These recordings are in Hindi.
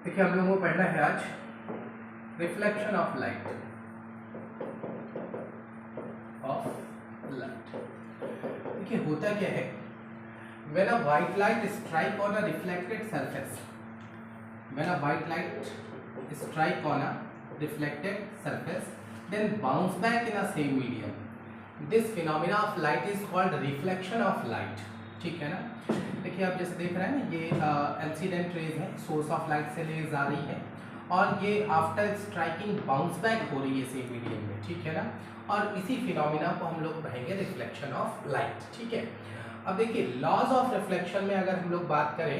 देखिए हम लोगों को पढ़ना है आज रिफ्लेक्शन ऑफ लाइट देखिए होता क्या है, when a white light strike on a reflected surface, when a white light strike on a reflected surface then bounce back in a same medium, this phenomena of light is called reflection of light। ठीक है ना। देखिए आप जैसे देख रहे हैं ना, ये इंसिडेंट रेज है, सोर्स ऑफ लाइट से रेज आ रही है और ये आफ्टर स्ट्राइकिंग बाउंस बैक हो रही है सेम मीडियम में। ठीक है ना। और इसी फिनोमिना को हम लोग पढ़ेंगे रिफ्लेक्शन ऑफ लाइट। ठीक है। अब देखिए लॉज ऑफ रिफ्लेक्शन में अगर हम लोग बात करें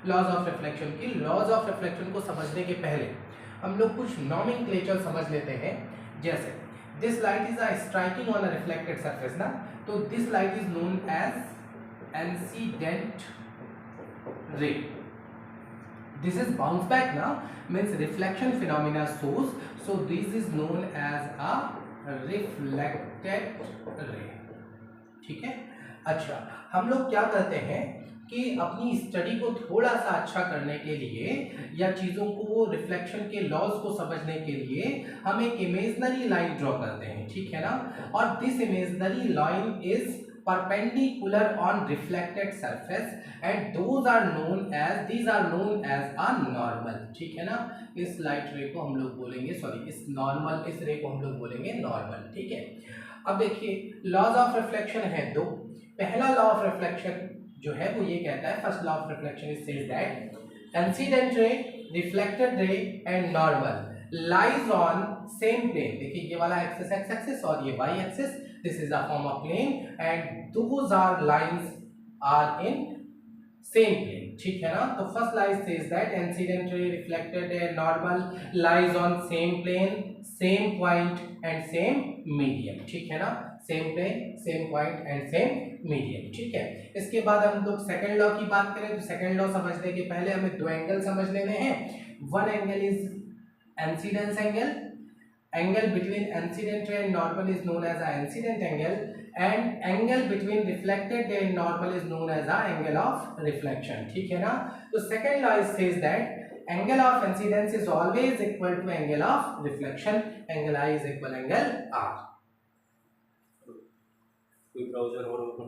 लॉज ऑफ रिफ्लेक्शन की, लॉज ऑफ रिफ्लेक्शन को समझने के पहले हम लोग कुछ नॉमेनक्लेचर समझ लेते हैं। जैसे this light is striking on a reflected surface ना, तो this light is known as incident ray. This is bounce back now, means reflection phenomena source, so this is known as a reflected ray। ठीक है। अच्छा, हम लोग क्या करते हैं कि अपनी स्टडी को थोड़ा सा अच्छा करने के लिए या चीज़ों को रिफ्लेक्शन के लॉज को समझने के लिए हम एक इमेजनरी लाइन ड्रॉ करते हैं। ठीक है ना। और this imaginary line is perpendicular on reflected surface and these are known as a normal। ठीक है ना। इस लाइट रे को हम लोग बोलेंगे, सॉरी इस रे को हम लोग बोलेंगे नॉर्मल। ठीक है। अब देखिए लॉज ऑफ रिफ्लेक्शन है दो। पहला लॉ ऑफ रिफ्लेक्शन जो है वो ये कहता है, first law of reflection is says that incident ray, reflected ray and normal lies on same plane। देखिए ये वाला एक्सिस x एक्सिस और ये y axis, this is a form of plane and those are lines are in same plane। ठीक है ना। तो first line says that incident ray, reflected ray, normal lies on same plane, same point and same medium। ठीक है ना। Same plane, same point and same medium. ठीक है। इसके बाद हम लोग सेकंड लॉ की बात करें तो सेकंड लॉ समझने के पहले हमें दो एंगल समझ लेने हैं। One angle is incidence angle, angle between incident ray and normal is known as a incident angle and angle between reflected ray and normal is known as a angle of reflection। ठीक है ना। तो second law says that angle of incidence is always equal to angle of reflection, angle I is equal angle R। कोई ब्राउजर और